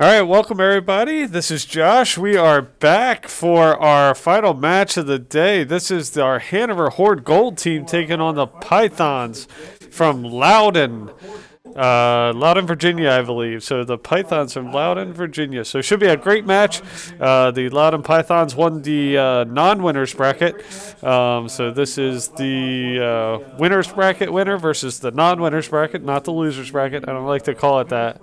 All right, welcome everybody. This is Josh. We are back for our final match of the day. This is our Hanover Horde Gold team taking on the Pythons from Loudoun, Virginia, I believe. So the Pythons from Loudoun, Virginia. So it should be a great match. The Loudoun Pythons won the non-winners bracket. So this is the winners bracket winner versus the non-winners bracket, not the losers bracket. I don't like to call it that.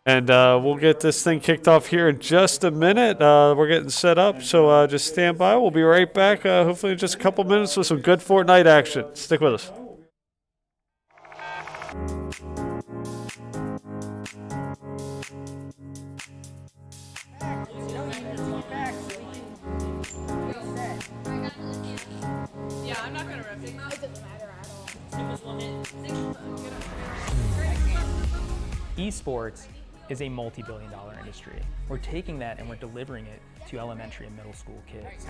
And we'll get this thing kicked off here in just a minute. We're getting set up, so just stand by. We'll be right back, hopefully in just a couple minutes with some good Fortnite action. Stick with us. Yeah, I'm not gonna rip it. It doesn't matter at all. Esports is a multi-billion-dollar industry. We're taking that and we're delivering it to elementary and middle school kids.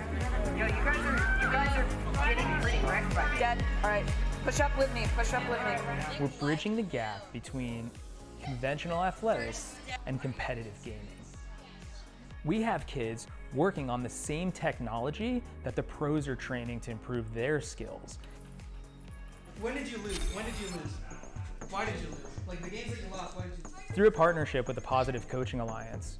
Yo, you guys are getting pretty wrecked by me. Dad, all right, push up with me. We're bridging the gap between conventional athletics and competitive gaming. We have kids working on the same technology that the pros are training to improve their skills. When did you lose? Why did you lose? Like the games that you lost, why did you lose? Through a partnership with the Positive Coaching Alliance,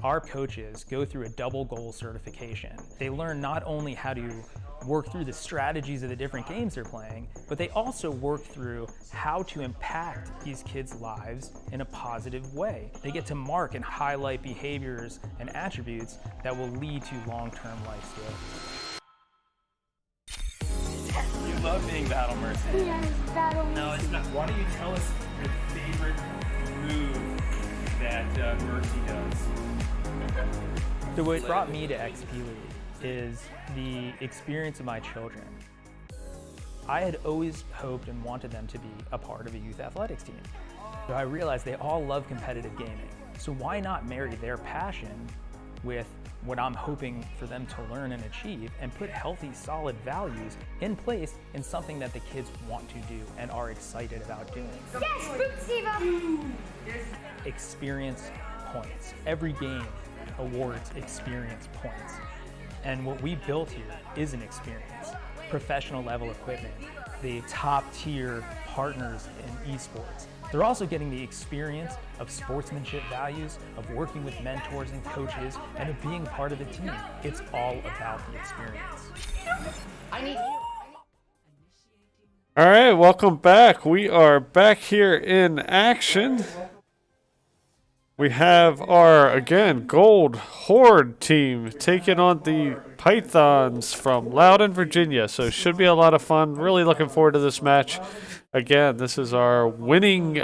our coaches go through a double goal certification. They learn not only how to work through the strategies of the different games they're playing, but they also work through how to impact these kids' lives in a positive way. They get to mark and highlight behaviors and attributes that will lead to long-term life skills. You love being Battle Mercy. Yes, Battle Mercy. No, it's not. Why don't you tell us your favorite move that Mercy does? So what brought me to XP League is the experience of my children. I had always hoped and wanted them to be a part of a youth athletics team. So I realized they all love competitive gaming. So why not marry their passion with what I'm hoping for them to learn and achieve and put healthy, solid values in place in something that the kids want to do and are excited about doing. Yes, Boot Steve! Experience points. Every game awards experience points. And what we built here is an experience. Professional level equipment, the top tier partners in esports. They're also getting the experience of sportsmanship values, of working with mentors and coaches, and of being part of the team. It's all about the experience. All right, welcome back. We are back here in action. We have our, again, Gold Horde team taking on the Pythons from Loudoun, Virginia. So it should be a lot of fun. Really looking forward to this match. Again, this is our winning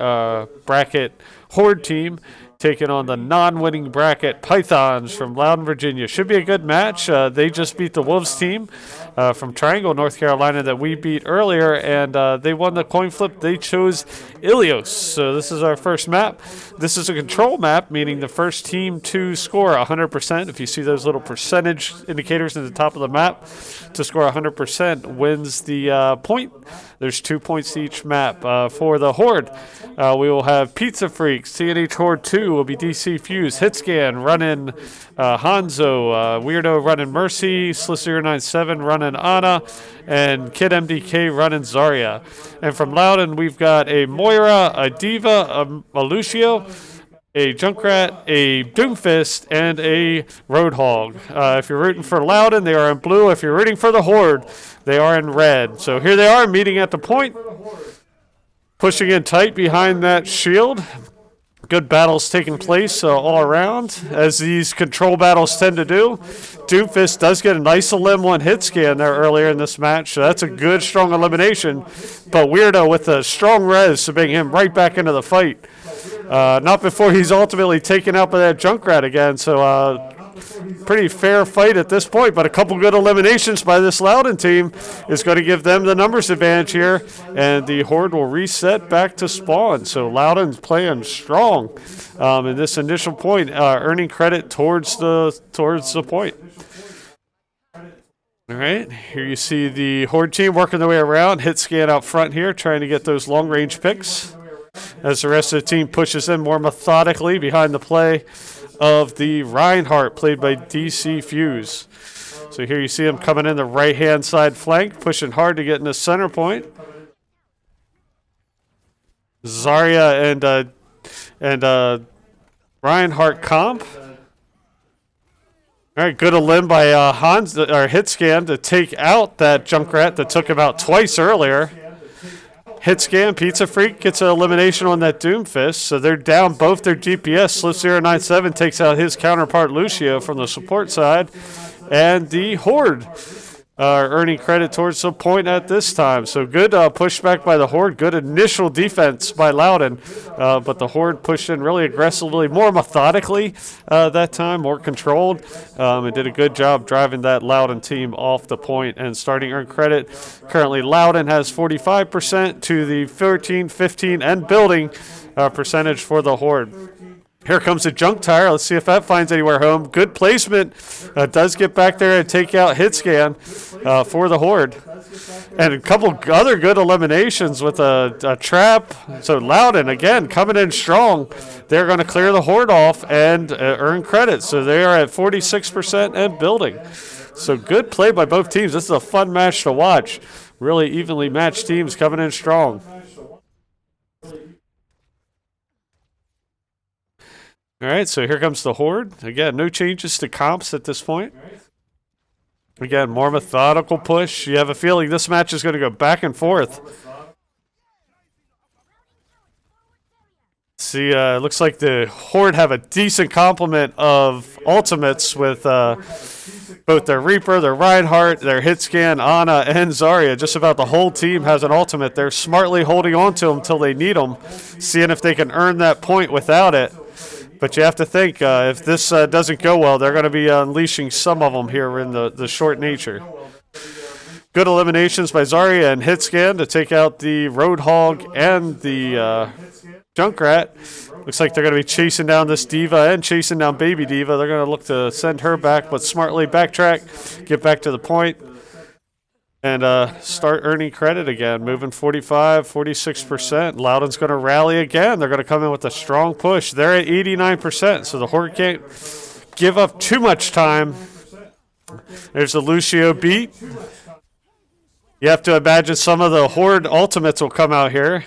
bracket Horde team taking on the non-winning bracket Pythons from Loudoun, Virginia. Should be a good match. They just beat the Wolves team from Triangle, North Carolina that we beat earlier, and they won the coin flip. They chose Ilios. So this is our first map. This is a control map, meaning the first team to score 100%. If you see those little percentage indicators at the top of the map, to score 100% wins the point. There's 2 points each map. For the Horde, we will have Pizza Freaks, CNH Horde 2 will be DC Fuse, Hitscan running Hanzo, Weirdo running Mercy, Sliss097 running Ana, and Kid MDK running Zarya. And from Loudoun, we've got a Moira, a Diva, a Lucio, a Junkrat, a Doomfist, and a Roadhog. If you're rooting for Loudoun, they are in blue. If you're rooting for the Horde, they are in red. So here they are meeting at the point, pushing in tight behind that shield. Good battles taking place all around, as these control battles tend to do. Doomfist does get a nice limb one hit scan there earlier in this match, so that's a good, strong elimination. But Weirdo with a strong res to bring him right back into the fight. Not before he's ultimately taken out by that Junkrat again, so pretty fair fight at this point, but a couple good eliminations by this Loudoun team is going to give them the numbers advantage here, and the Horde will reset back to spawn. So Loudoun's playing strong in this initial point, earning credit towards the point. All right, here you see the Horde team working their way around, hit scan out front here, trying to get those long range picks. as the rest of the team pushes in more methodically behind the play of the Reinhardt, played by DC Fuse. So here you see him coming in the right-hand side flank, pushing hard to get in the center point. Zarya and Reinhardt comp. All right, good a limb by Hans or hit scan to take out that Junkrat that took him out twice earlier. Hit scan, Pizza Freak gets an elimination on that Doomfist, so they're down both their DPS. Slip097 takes out his counterpart Lucio from the support side, and the Horde are earning credit towards the point at this time. So good pushback by the Horde, good initial defense by Loudoun, but the Horde pushed in really aggressively, more methodically that time, more controlled, and did a good job driving that Loudoun team off the point and starting to earn credit. Currently, Loudoun has 45% to the 13, 15, and building percentage for the Horde. Here comes a junk tire. Let's see if that finds anywhere home. Good placement. Does get back there and take out hit scan for the Horde. And a couple other good eliminations with a trap. So Loudoun, again, coming in strong. They're going to clear the Horde off and earn credit. So they are at 46% and building. So good play by both teams. This is a fun match to watch. Really evenly matched teams coming in strong. All right, so here comes the Horde. Again, no changes to comps at this point. Again, more methodical push. You have a feeling this match is going to go back and forth. See, it looks like the Horde have a decent complement of ultimates with both their Reaper, their Reinhardt, their Hitscan, Ana, and Zarya. Just about the whole team has an ultimate. They're smartly holding on to them until they need them, seeing if they can earn that point without it. But you have to think, if this doesn't go well, they're going to be unleashing some of them here in the short nature. Good eliminations by Zarya and Hitscan to take out the Roadhog and the Junkrat. Looks like they're going to be chasing down this Diva and chasing down Baby Diva. They're going to look to send her back, but smartly backtrack, get back to the point, and start earning credit again, moving 45, 46%. Loudoun's going to rally again. They're going to come in with a strong push. They're at 89%, so the Horde can't give up too much time. There's the Lucio beat. You have to imagine some of the Horde ultimates will come out here.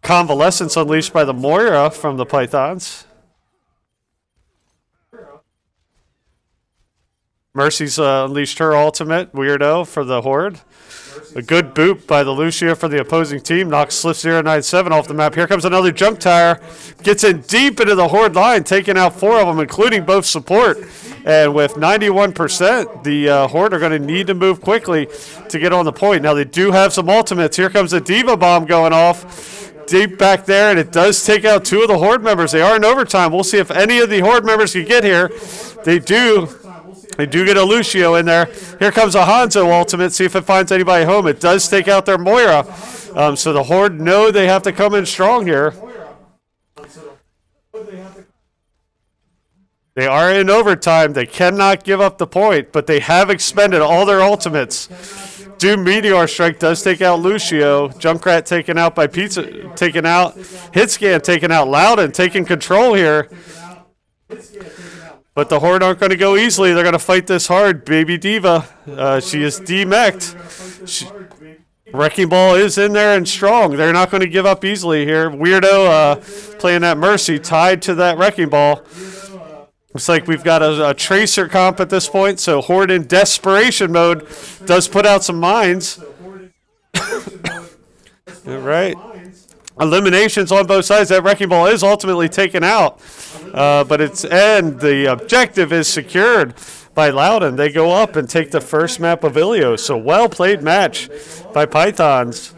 Convalescence unleashed by the Moira from the Pythons. Mercy's unleashed her ultimate, weirdo, for the Horde. A good boot by the Lucio for the opposing team. Knocks Slip097 off the map. Here comes another junk tire. Gets in deep into the Horde line, taking out 4 of them, including both support. And with 91%, the Horde are going to need to move quickly to get on the point. Now, they do have some ultimates. Here comes a Diva Bomb going off. Deep back there, and it does take out 2 of the Horde members. They are in overtime. We'll see if any of the Horde members can get here. They do. They do get a Lucio in there. Here comes a Hanzo ultimate. See if it finds anybody home. It does take out their Moira. So the Horde know they have to come in strong here. They are in overtime. They cannot give up the point, but they have expended all their ultimates. Doom Meteor Strike does take out Lucio. Junkrat taken out by Pizza, taken out. Hitscan taken out. Loudoun taking control here. But the Horde aren't going to go easily. They're going to fight this hard. Baby Diva, she is demeched. Wrecking Ball is in there and strong. They're not going to give up easily here. Weirdo playing that Mercy tied to that Wrecking Ball. Looks like we've got a Tracer comp at this point, so Horde in desperation mode does put out some mines. All right. Eliminations on both sides. That Wrecking Ball is ultimately taken out, but its end, the objective is secured by Loudoun. They go up and take the first map of Ilios. So well-played match by Pythons.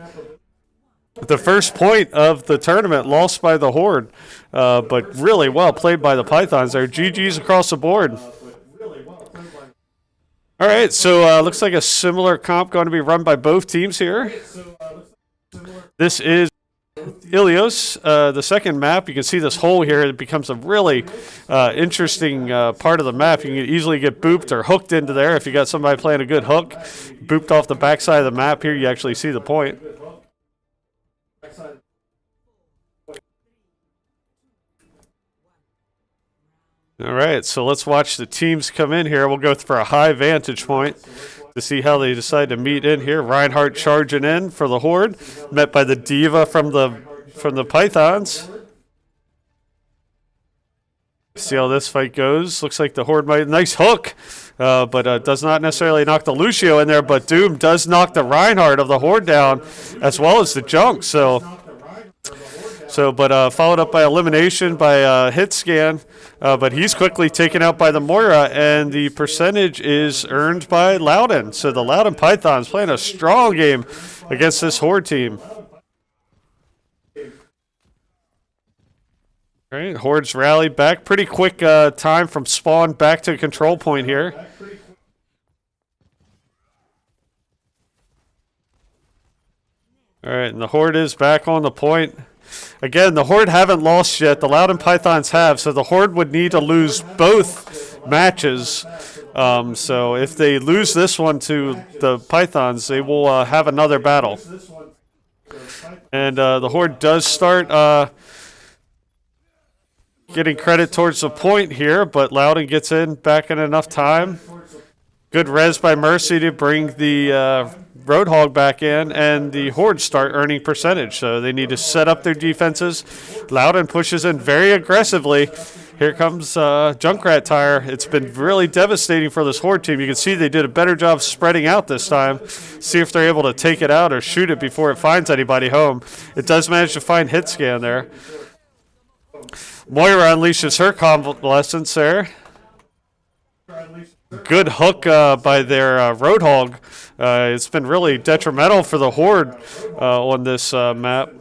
The first point of the tournament lost by the Horde, but really well played by the Pythons. They're GGs across the board. All right, so looks like a similar comp going to be run by both teams here. This is Ilios, the second map. You can see this hole here. It becomes a really interesting part of the map. You can easily get booped or hooked into there if you got somebody playing a good hook. Booped off the backside of the map here. You actually see the point. All right, so let's watch the teams come in here. We'll go for a high vantage point to see how they decide to meet in here. Reinhardt charging in for the Horde, met by the Diva from the Pythons. See how this fight goes. Looks like the Horde might nice hook, but does not necessarily knock the Lucio in there. But Doom does knock the Reinhardt of the Horde down, as well as the Junk. But followed up by elimination by hit scan. But he's quickly taken out by the Moira, and the percentage is earned by Loudoun. So the Loudoun Pythons playing a strong game against this Horde team. All right, Hordes rally back. Pretty quick time from spawn back to control point here. All right, and the Horde is back on the point. Again, the Horde haven't lost yet. The Loudoun Pythons have, so the Horde would need to lose both matches. So if they lose this one to the Pythons, they will have another battle. And the Horde does start getting credit towards the point here, but Loudoun gets in back in enough time. Good res by Mercy to bring the Roadhog back in, and the Horde start earning percentage. So they need to set up their defenses. Loudoun pushes in very aggressively. Here comes Junkrat Tire. It's been really devastating for this Horde team. You can see they did a better job spreading out this time. See if they're able to take it out or shoot it before it finds anybody home. It does manage to find hit scan there. Moira unleashes her convalescence there. Good hook by their Roadhog. It's been really detrimental for the Horde on this map.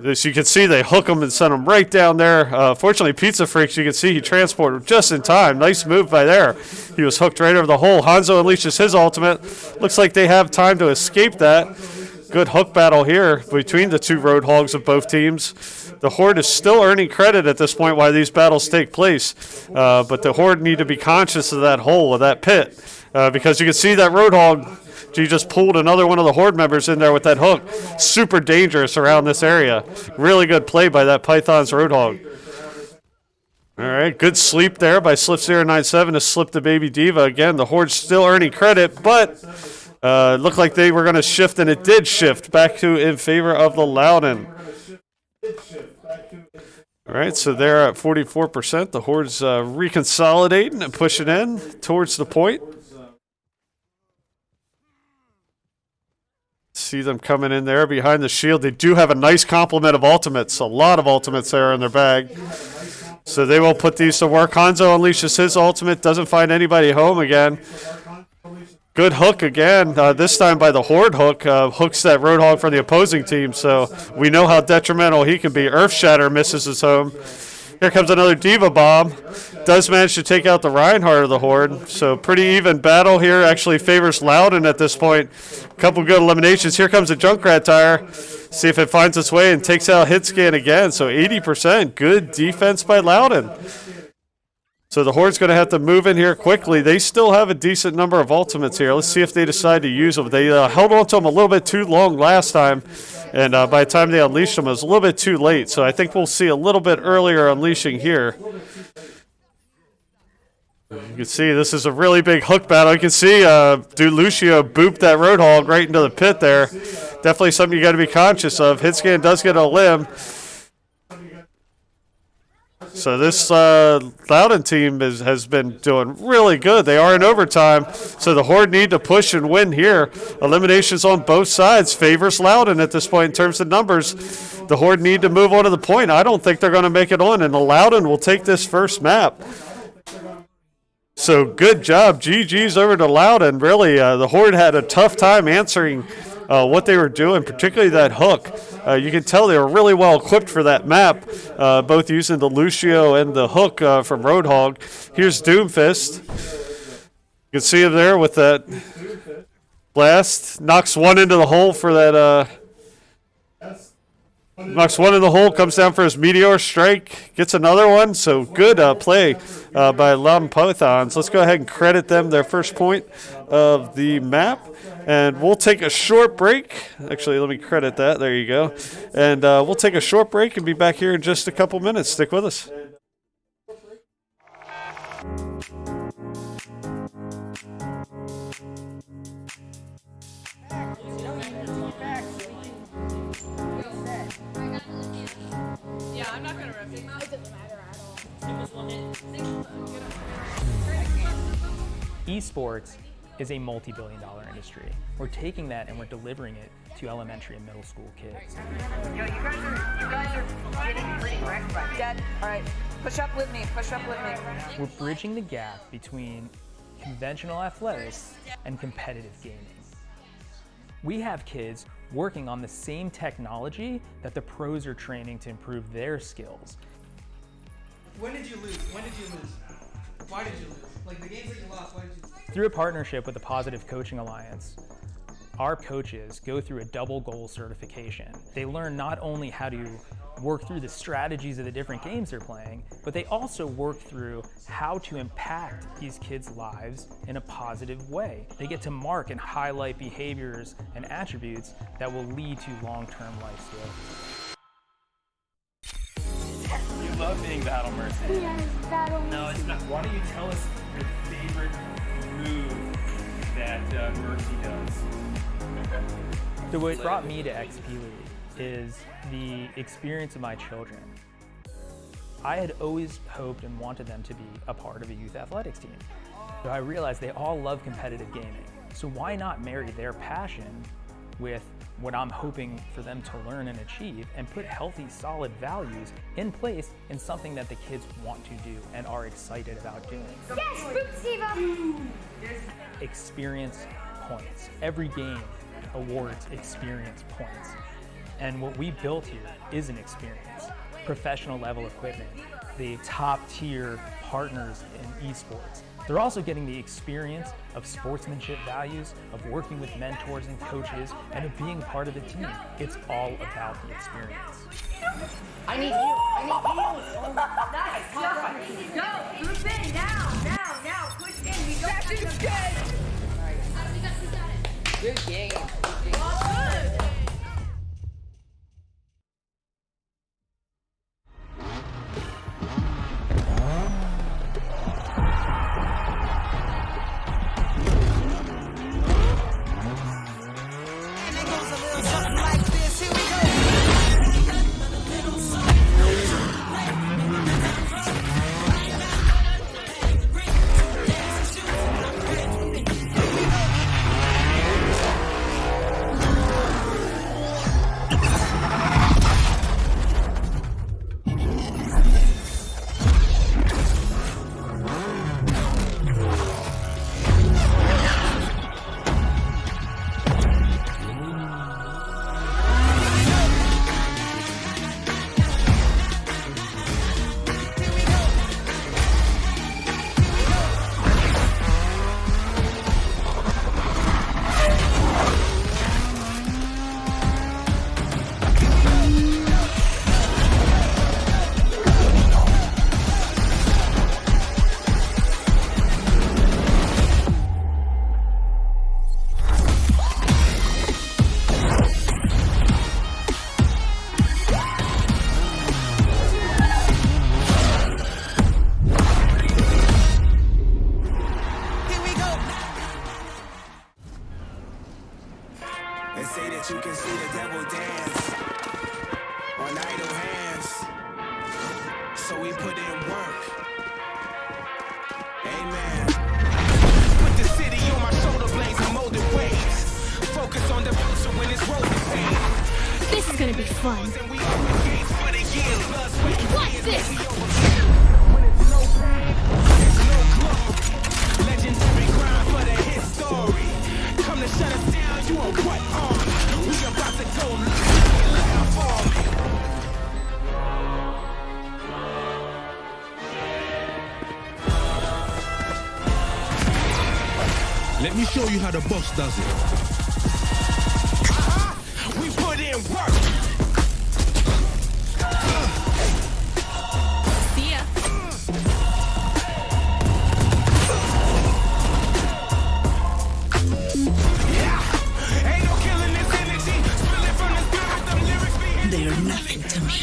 As you can see, they hook him and send him right down there. Fortunately, Pizza Freaks, you can see he transported just in time. Nice move by there. He was hooked right over the hole. Hanzo unleashes his ultimate. Looks like they have time to escape that. Good hook battle here between the two Roadhogs of both teams. The Horde is still earning credit at this point while these battles take place, but the Horde need to be conscious of that hole, of that pit, because you can see that Roadhog, he just pulled another one of the Horde members in there with that hook. Super dangerous around this area. Really good play by that Python's Roadhog. All right, good sleep there by Slip097 to slip the Baby Diva. Again, the Horde's still earning credit, but it looked like they were going to shift, and it did shift back to in favor of the Loudoun. All right, so they're at 44%. The Horde's reconsolidating and pushing in towards the point. See them coming in there behind the shield. They do have a nice complement of ultimates. A lot of ultimates there in their bag. So they will put these to work. Hanzo unleashes his ultimate. Doesn't find anybody home again. Good hook again, this time by the Horde hook. Hooks that Roadhog from the opposing team, so we know how detrimental he can be. Earth Shatter misses his home. Here comes another Diva Bomb. Does manage to take out the Reinhardt of the Horde, so pretty even battle here. Actually favors Loudoun at this point. Couple good eliminations. Here comes a Junkrat Tire. See if it finds its way and takes out hit scan again, so 80%. Good defense by Loudoun. So the Horde's going to have to move in here quickly. They still have a decent number of ultimates here. Let's see if they decide to use them. They held on to them a little bit too long last time, and by the time they unleashed them, it was a little bit too late. So I think we'll see a little bit earlier unleashing here. You can see this is a really big hook battle. You can see dude Lucio booped that Roadhog right into the pit there. Definitely something you got to be conscious of. Hitscan does get a limb. So this Loudoun team has been doing really good. They are in overtime, so the Horde need to push and win here. Eliminations on both sides favors Loudoun at this point in terms of numbers. The Horde need to move on to the point. I don't think they're going to make it on, and the Loudoun will take this first map. So good job. GG's over to Loudoun. Really, the Horde had a tough time answering what they were doing, particularly that hook. You can tell they were really well equipped for that map, both using the Lucio and the hook from Roadhog. Here's Doomfist. You can see him there with that blast. Knocks one into the hole for that. Knocks one in the hole, comes down for his Meteor Strike, gets another one. So good play by Loudoun Pythons. Let's go ahead and credit them their first point of the map. And we'll take a short break. Actually, let me credit that. There you go. And we'll take a short break and be back here in just a couple minutes. Stick with us. Yeah, I'm not gonna rep it. It doesn't matter at all. Esports is a multi-billion-dollar industry. We're taking that and we're delivering it to elementary and middle school kids. Yo, you guys are getting pretty wrecked by me. Dad, all right, push up with me, push up with me. We're bridging the gap between conventional athletics and competitive gaming. We have kids working on the same technology that the pros are training to improve their skills. When did you lose? When did you lose? Why did you lose? Like the games that you lost, why did you lose? Through a partnership with the Positive Coaching Alliance, our coaches go through a double goal certification. They learn not only how to work through the strategies of the different games they're playing, but they also work through how to impact these kids' lives in a positive way. They get to mark and highlight behaviors and attributes that will lead to long-term life skills. You love being Battle Mercy. Yes, battle. No, it's not. Why don't you tell us your favorite move that Mercy does? So what brought me to XP League is the experience of my children. I had always hoped and wanted them to be a part of a youth athletics team. So I realized they all love competitive gaming. So why not marry their passion with what I'm hoping for them to learn and achieve and put healthy, solid values in place in something that the kids want to do and are excited about doing. Yes, Fruitsiva! Experience points. Every game awards experience points. And what we built here is an experience. Professional level equipment, the top tier partners in esports. They're also getting the experience of sportsmanship values, of working with mentors and coaches, and of being part of the team. It's all about the experience. I need you. Nice. Go. Group in now. Push in. We don't have to Good game. Good. You can see the devil dance on idle hands. So we put in work. Amen. Put the city on my shoulder blades and molded waves. Focus on the future when it's rolling pain. This is gonna be fun. And we open gates for the years. What's this? When it's no pain, it's no glory. Legendary grind for the history. Come to shut us down, you on what arm? We about to go loud for me. Let me show you how the boss does it. We put in work. See ya. They are nothing to me.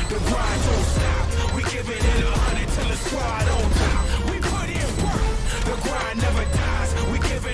The grind don't stop. We giving it 100 till the squad on top. We put in work. The grind never dies. We giving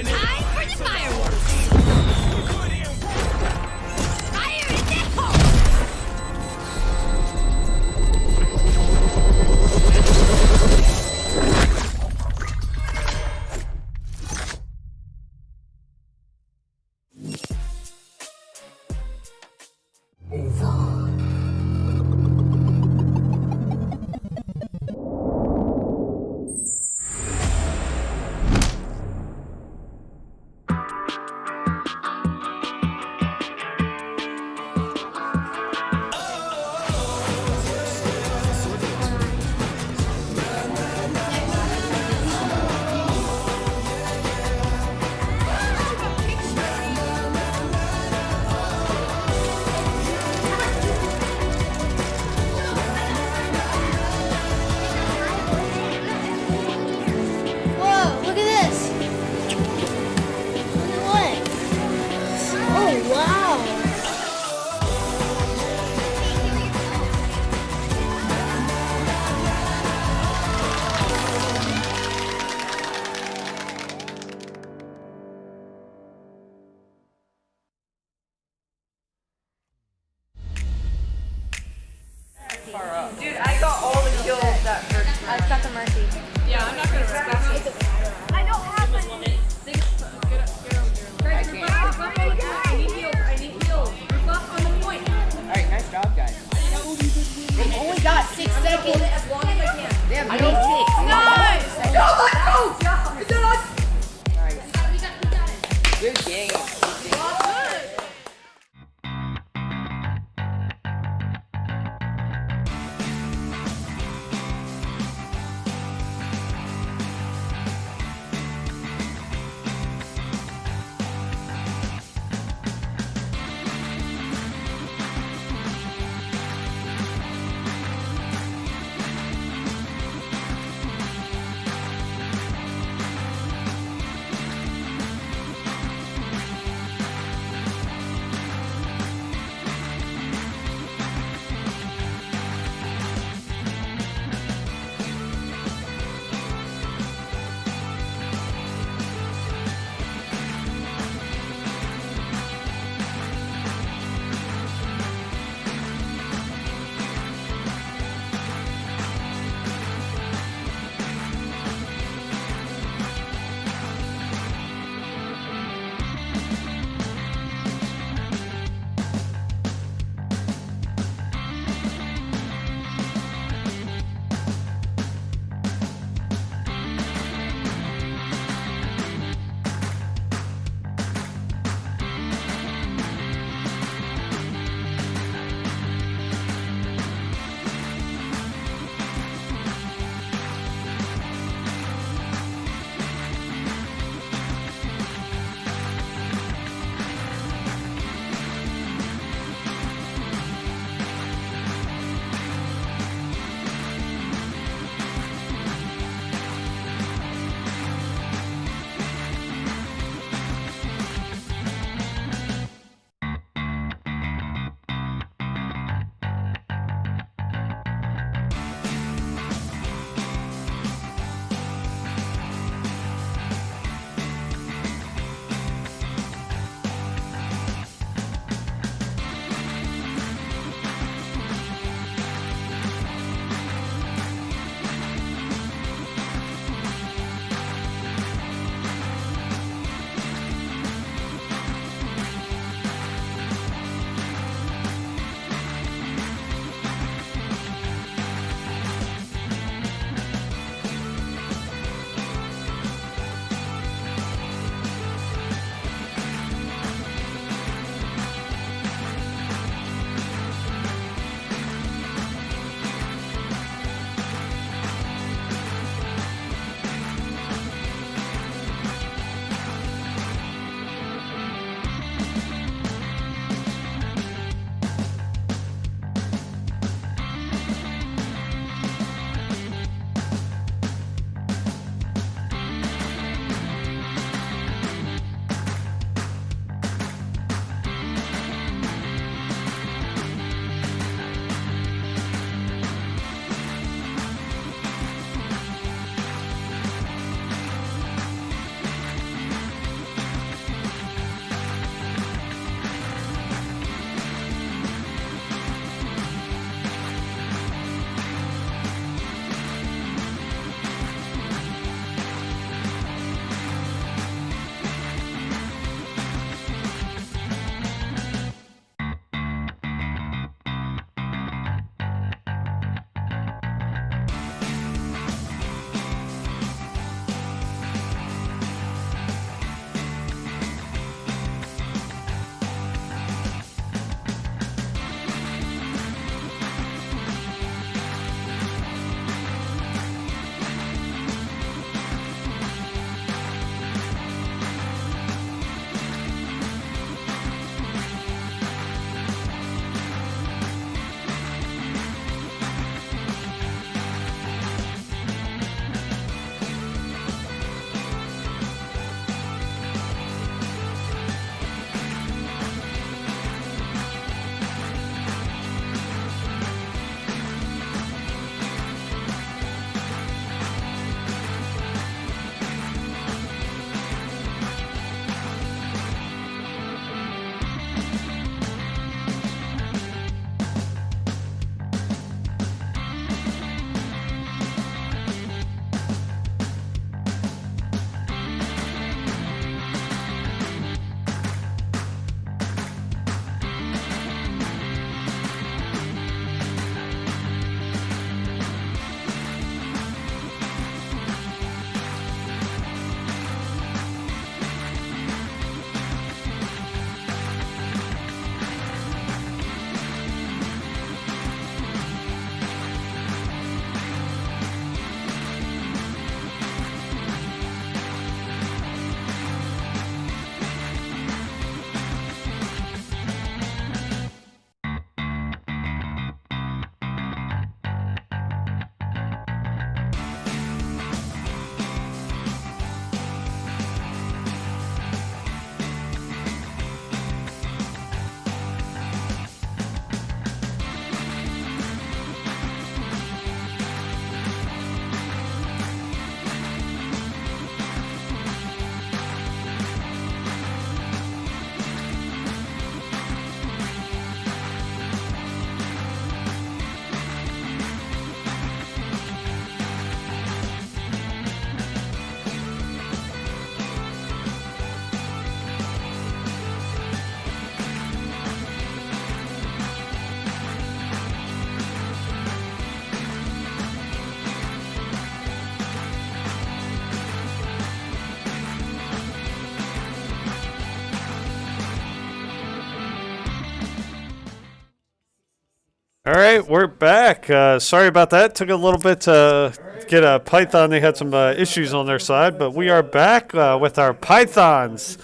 All right, we're back. Sorry about that. Took a little bit to get a Python. They had some issues on their side, but we are back with our Pythons.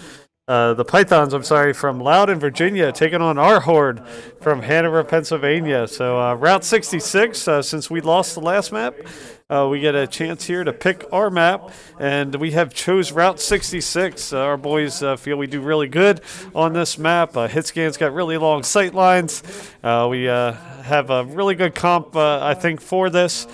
The Pythons, I'm sorry, from Loudoun, Virginia, taking on our Horde from Hanover, Pennsylvania. So Route 66, since we lost the last map, we get a chance here to pick our map, and we have chose Route 66. Our boys feel we do really good on this map. Hitscan's got really long sight lines. We have a really good comp, I think, for this.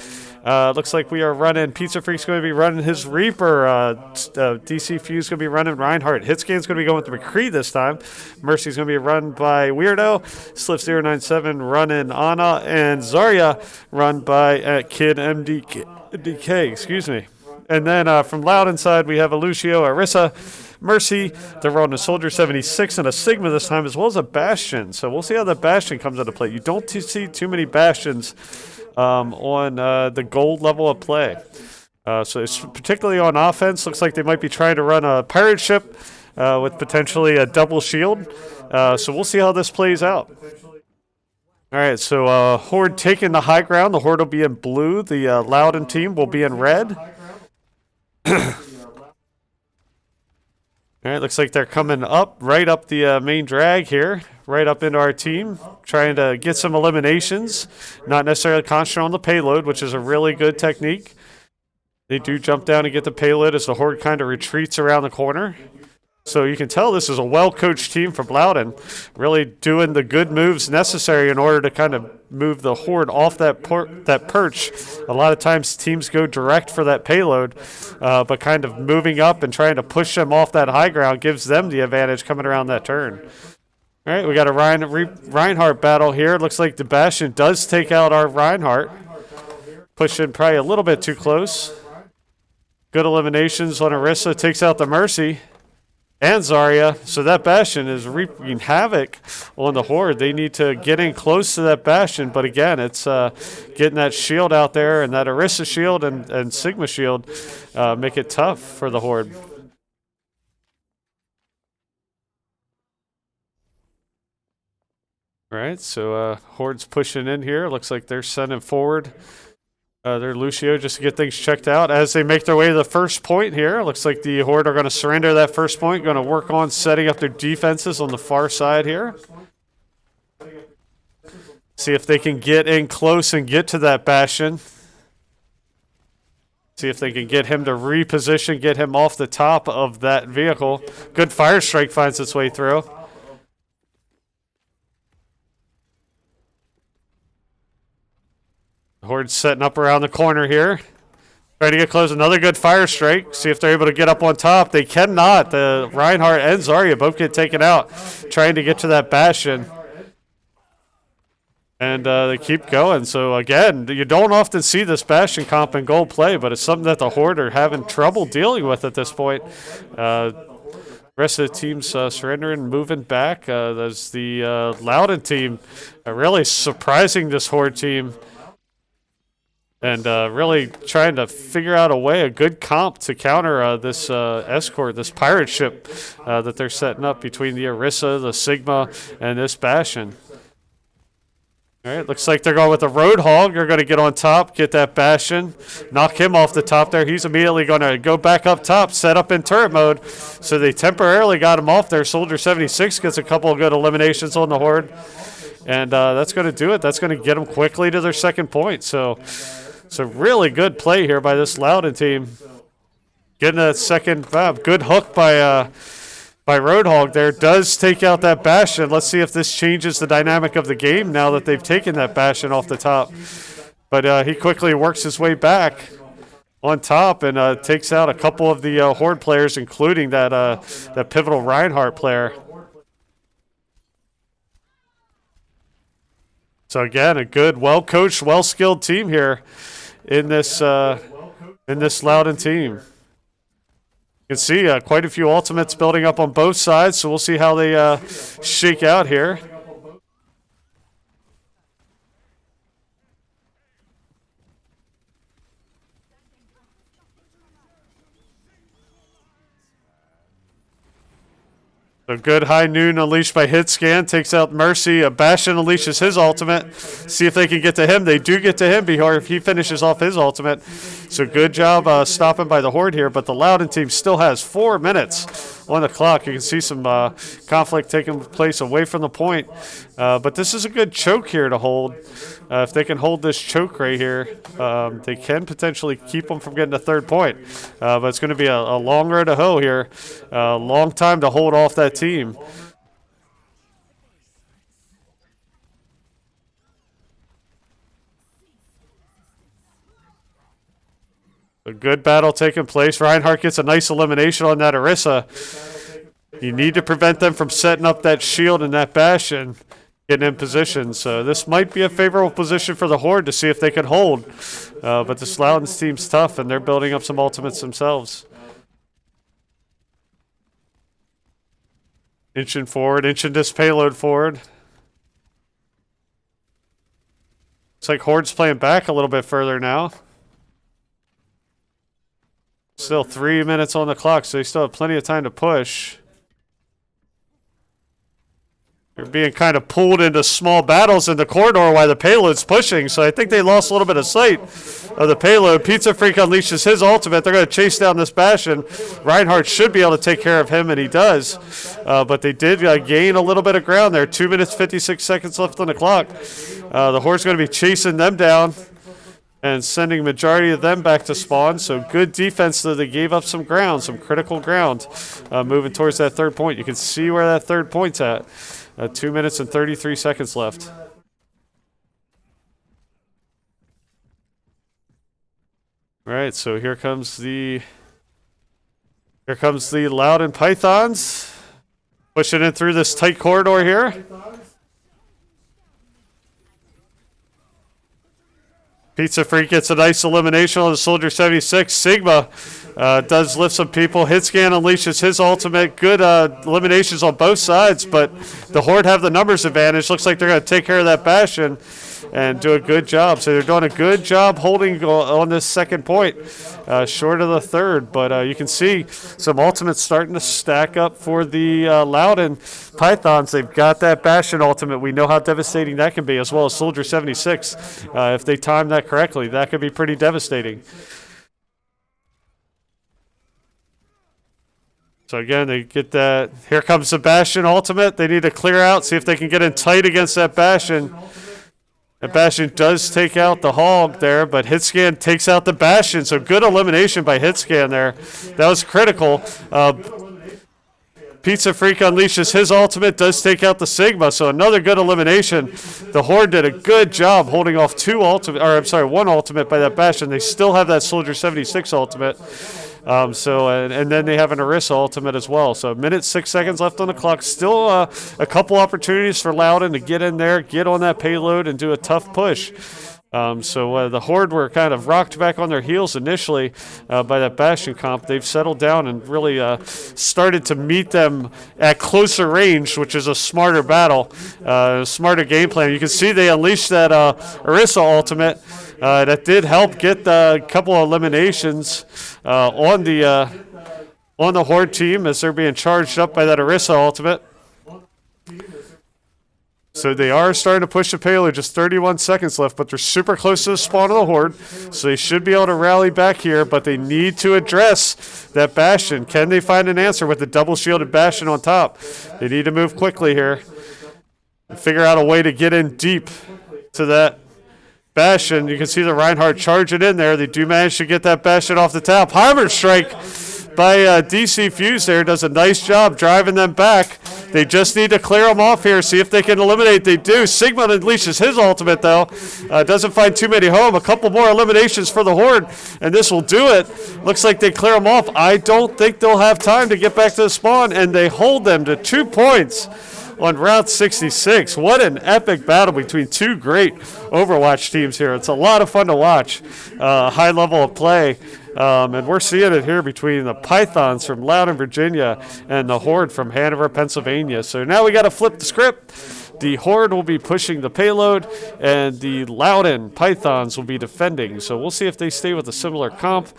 Looks like we are running, Pizza Freak's going to be running his Reaper, DC Fuse going to be running Reinhardt, Hitscan's going to be going with McCree this time, Mercy's going to be run by Weirdo, Sliff097 running Ana, and Zarya run by Kid MDK, excuse me. And then from Loudoun side, we have a Lucio, Arissa, Mercy, they're rolling a Soldier 76 and a Sigma this time, as well as a Bastion. So we'll see how that Bastion comes into play. You don't see too many Bastions on the gold level of play. So it's particularly on offense. Looks like they might be trying to run a pirate ship with potentially a double shield. So we'll see how this plays out. All right, so Horde taking the high ground. The Horde will be in blue. The Loudoun team will be in red. All right, looks like they're coming up, right up the main drag here, right up into our team, trying to get some eliminations, not necessarily concentrate on the payload, which is a really good technique. They do jump down and get the payload as the Horde kind of retreats around the corner. So you can tell this is a well-coached team from Loudoun, really doing the good moves necessary in order to kind of move the Horde off that perch. A lot of times teams go direct for that payload, but kind of moving up and trying to push them off that high ground gives them the advantage coming around that turn. All right, we got a Reinhardt battle here. Looks like the Bastion does take out our Reinhardt. Pushing probably a little bit too close. Good eliminations on Arissa, takes out the Mercy and Zarya. So that Bastion is wreaking havoc on the Horde. They need to get in close to that Bastion, but again, it's getting that shield out there, and that Arissa shield and Sigma shield make it tough for the Horde. All right, so Horde's pushing in here. Looks like they're sending forward their Lucio just to get things checked out as they make their way to the first point here. Looks like the Horde are going to surrender that first point, going to work on setting up their defenses on the far side here. See if they can get in close and get to that Bastion. See if they can get him to reposition, get him off the top of that vehicle. Good fire strike finds its way through. Horde's setting up around the corner here. Trying to get close. Another good fire strike. See if they're able to get up on top. They cannot. The Reinhardt and Zarya both get taken out. Trying to get to that Bastion. And they keep going. So again, you don't often see this Bastion comp in gold play, but it's something that the Horde are having trouble dealing with at this point. Rest of the team's surrendering, moving back. There's the Loudoun team really surprising this Horde team. And really trying to figure out a good comp to counter this escort, this pirate ship that they're setting up between the Arissa, the Sigma, and this Bastion. All right, looks like they're going with the Roadhog. They're going to get on top, get that Bastion, knock him off the top there. He's immediately going to go back up top, set up in turret mode. So they temporarily got him off there. Soldier 76 gets a couple of good eliminations on the Horde. And that's going to do it. That's going to get them quickly to their second point. So really good play here by this Loudoun team. Getting that second good hook by Roadhog there. Does take out that Bastion. Let's see if this changes the dynamic of the game now that they've taken that Bastion off the top. But he quickly works his way back on top and takes out a couple of the Horde players, including that pivotal Reinhardt player. So again, a good, well-coached, well-skilled team here in this Loudoun team. You can see quite a few ultimates building up on both sides, so we'll see how they shake out here. So good high noon unleashed by Hitscan. Takes out Mercy. Bastion unleashes his ultimate. See if they can get to him. They do get to him before he finishes off his ultimate. So good job stopping by the Horde here. But the Loudoun team still has 4 minutes on the clock. You can see some conflict taking place away from the point. But this is a good choke here to hold. If they can hold this choke right here, they can potentially keep them from getting a third point. But it's going to be a long road to hoe here. A long time to hold off that team. A good battle taking place. Reinhardt gets a nice elimination on that Orisa. You need to prevent them from setting up that shield and that Bastion, getting in position. So this might be a favorable position for the Horde to see if they can hold. But this Loudoun team's tough, and they're building up some ultimates themselves. Inching forward, inching this payload forward. Looks like Horde's playing back a little bit further now. Still 3 minutes on the clock, so they still have plenty of time to push. They're being kind of pulled into small battles in the corridor while the payload's pushing, so I think they lost a little bit of sight of the payload. Pizza Freak unleashes his ultimate. They're going to chase down this Bastion. Reinhardt should be able to take care of him, and he does. But they did gain a little bit of ground there. 2 minutes, 56 seconds left on the clock. The Horde's going to be chasing them down and sending majority of them back to spawn. So good defense, though. They gave up some ground, some critical ground, moving towards that third point. You can see where that third point's at. 2 minutes and 33 seconds left. All right, so here comes the Loudoun Pythons pushing in through this tight corridor here. Pizza Freak gets a nice elimination on the Soldier 76. Sigma does lift some people. Hitscan unleashes his ultimate. Good eliminations on both sides, but the Horde have the numbers advantage. Looks like they're going to take care of that Bastion and do a good job. So they're doing a good job holding on this second point, short of the third. But you can see some ultimates starting to stack up for the Loudoun Pythons. They've got that Bastion ultimate. We know how devastating that can be, as well as Soldier 76. If they time that correctly, that could be pretty devastating. So again, they get that. Here comes the Bastion ultimate. They need to clear out, see if they can get in tight against that Bastion. That Bastion does take out the Hog there, but Hitscan takes out the Bastion. So good elimination by Hitscan there. That was critical. Pizza Freak unleashes his ultimate, does take out the Sigma. So another good elimination. The Horde did a good job holding off one ultimate by that Bastion. They still have that Soldier 76 ultimate. And then they have an Orisa ultimate as well. So 1 minute 6 seconds left on the clock. Still a couple opportunities for Loudoun to get in there, get on that payload, and do a tough push. The Horde were kind of rocked back on their heels initially by that Bastion comp. They've settled down and really started to meet them at closer range, which is a smarter battle, smarter game plan. You can see they unleashed that Orisa ultimate. That did help get a couple of eliminations on the Horde team as they're being charged up by that Orisa ultimate. So they are starting to push the payload. Just 31 seconds left, but they're super close to the spawn of the Horde. So they should be able to rally back here, but they need to address that Bastion. Can they find an answer with the double shielded Bastion on top? They need to move quickly here and figure out a way to get in deep to that Bastion. You can see the Reinhardt charging in there. They do manage to get that Bastion off the top. Hammer strike by DC Fuse there. Does a nice job driving them back. They just need to clear them off here, see if they can eliminate. They do. Sigma unleashes his ultimate, though. Doesn't find too many home. A couple more eliminations for the Horde, and this will do it. Looks like they clear them off. I don't think they'll have time to get back to the spawn, and they hold them to 2 points on Route 66. What an epic battle between two great Overwatch teams here. It's a lot of fun to watch. High level of play. And we're seeing it here between the Pythons from Loudoun, Virginia, and the Horde from Hanover, Pennsylvania. So now we got to flip the script. the Horde will be pushing the payload, and the Loudoun Pythons will be defending. So we'll see if they stay with a similar comp,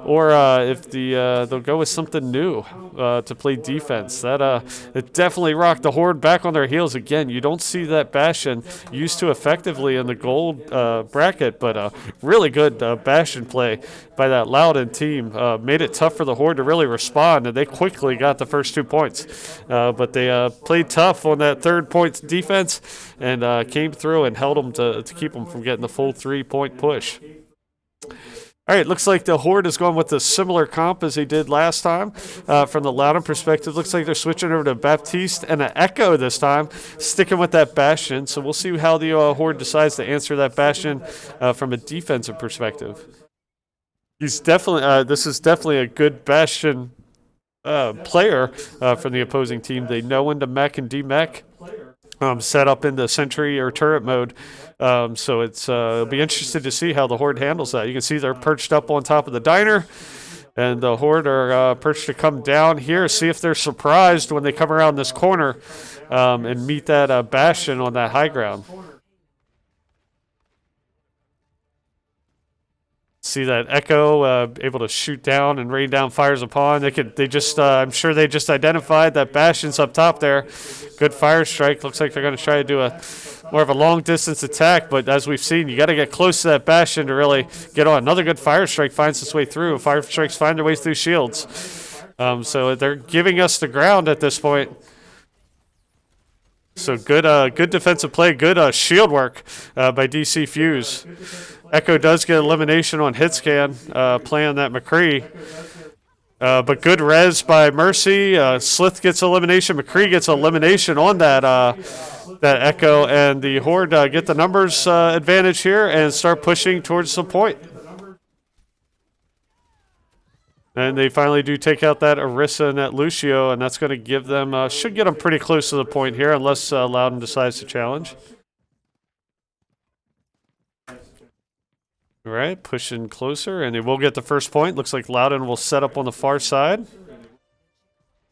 or if they'll go with something new to play defense. It definitely rocked the Horde back on their heels again. You don't see that Bastion used to effectively in the gold bracket, but really good Bastion play by that Loudoun team. Made it tough for the Horde to really respond, and they quickly got the first 2 points. But they played tough on that 3rd point defense and came through and held them to keep them from getting the full 3-point push. All right, looks like the Horde is going with a similar comp as they did last time. From the Loudoun perspective, looks like they're switching over to Baptiste and an Echo this time, sticking with that Bastion. So we'll see how the Horde decides to answer that Bastion from a defensive perspective. He's definitely this is definitely a good Bastion player from the opposing team. They know when to mech and demech. Set up in the sentry or turret mode. So it'll be interesting to see how the Horde handles that. You can see they're perched up on top of the diner, and the Horde are perched to come down here, see if they're surprised when they come around this corner and meet that Bastion on that high ground. See that Echo able to shoot down and rain down fires upon. I'm sure they just identified that Bastion's up top there. Good fire strike. Looks like they're going to try to do more of a long distance attack, but as we've seen, you got to get close to that Bastion to really get on. Another good fire strike finds its way through. Fire strikes find their way through shields. So they're giving us the ground at this point. So good defensive play, good shield work by DC Fuse. Echo does get elimination on hit scan, playing that McCree. But good res by Mercy. Slith gets elimination. McCree gets elimination on that Echo, and the Horde get the numbers advantage here and start pushing towards the point. And they finally do take out that Orisa and that Lucio, and that's going to give them, should get them pretty close to the point here, unless Loudoun decides to challenge. All right, pushing closer, and they will get the first point. Looks like Loudoun will set up on the far side.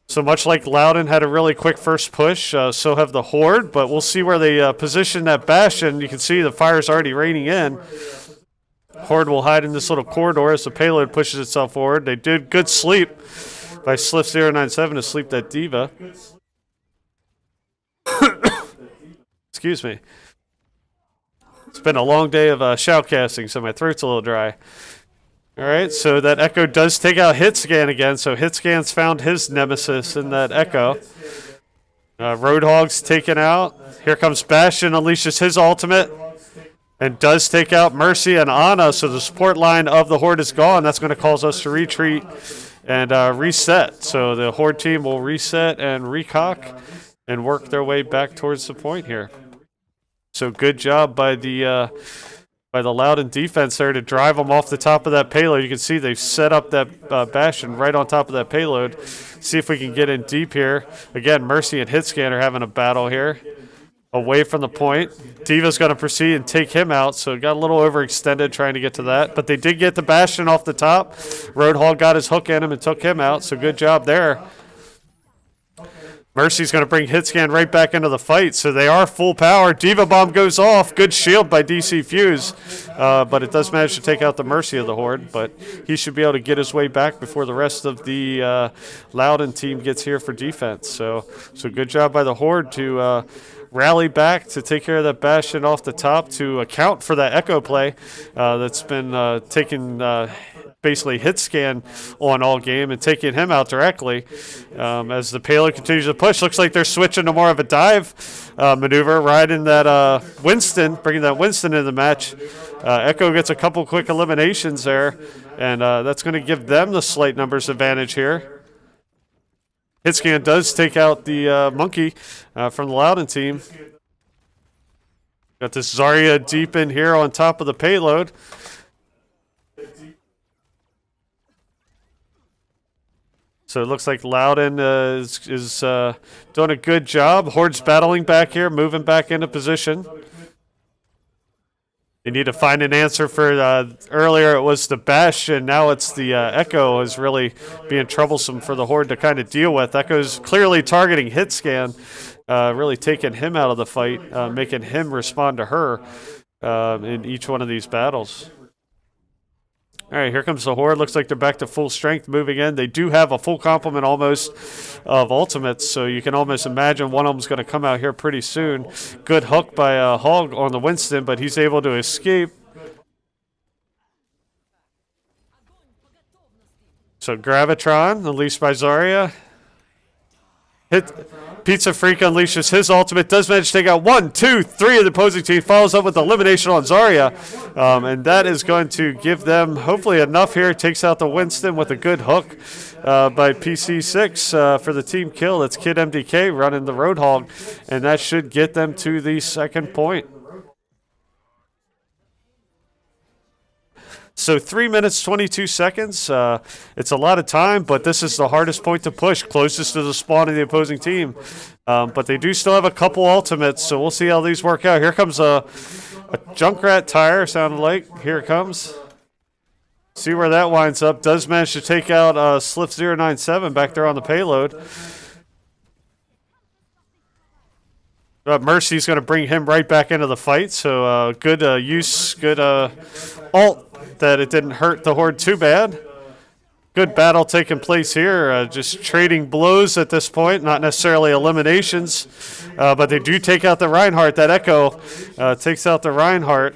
So much like Loudoun had a really quick first push, so have the Horde, but we'll see where they position that Bastion. You can see the fire's already raining in. Horde will hide in this little corridor as the payload pushes itself forward. They did good sleep by Sliff097 to sleep that Diva. Excuse me. It's been a long day of shoutcasting, so my throat's a little dry. All right, so that Echo does take out Hitscan again, so Hitscan's found his nemesis in that Echo. Roadhog's taken out. Here comes Bastion, unleashes his ultimate, and does take out Mercy and Ana, so the support line of the Horde is gone. That's going to cause us to retreat and reset. So the Horde team will reset and recock and work their way back towards the point here. So good job by the Loudoun defense there to drive them off the top of that payload. You can see they've set up that Bastion right on top of that payload. See if we can get in deep here. Again, Mercy and Hitscan are having a battle here. Away from the point. Diva's going to proceed and take him out, so it got a little overextended trying to get to that. But they did get the Bastion off the top. Roadhog got his hook in him and took him out, so good job there. Mercy's going to bring Hitscan right back into the fight, so they are full power. Diva Bomb goes off. Good shield by DC Fuse, but it does manage to take out the Mercy of the Horde, but he should be able to get his way back before the rest of the Loudoun team gets here for defense. So good job by the Horde to rally back to take care of that Bastion off the top to account for that Echo play that's been taking basically hit scan on all game and taking him out directly. As the payload continues to push, looks like they're switching to more of a dive maneuver, riding that Winston, bringing that Winston into the match. Echo gets a couple quick eliminations there, and that's going to give them the slight numbers advantage here. Hitscan does take out the Monkey from the Loudoun team. Got this Zarya deep in here on top of the payload. So it looks like Loudoun is doing a good job. Horde's battling back here, moving back into position. They need to find an answer for earlier it was the Bastion. Now it's the Echo is really being troublesome for the Horde to kind of deal with. Echo's clearly targeting Hitscan. really taking him out of the fight, making him respond to her in each one of these battles. All right, here comes the Horde. Looks like they're back to full strength moving in. They do have a full complement almost of ultimates, so you can almost imagine one of them's going to come out here pretty soon. Good hook by Hog on the Winston, but he's able to escape. So Gravitron, unleashed by Zarya. Pizza Freak unleashes his ultimate. Does manage to take out 1, 2, 3 of the opposing team. Follows up with elimination on Zarya. And that is going to give them hopefully enough here. Takes out the Winston with a good hook by PC6 for the team kill. That's Kid MDK running the Roadhog. And that should get them to the second point. So 3 minutes, 22 seconds. It's a lot of time, but this is the hardest point to push, closest to the spawn of the opposing team. But they do still have a couple ultimates, so we'll see how these work out. Here comes a Junkrat tire, sounded like. Here it comes. See where that winds up. Does manage to take out Sliff097 back there on the payload. Mercy's going to bring him right back into the fight, so good use, good ult. That it didn't hurt the Horde too bad. Good battle taking place here. Just trading blows at this point, not necessarily eliminations. But they do take out the Reinhardt. That Echo takes out the Reinhardt.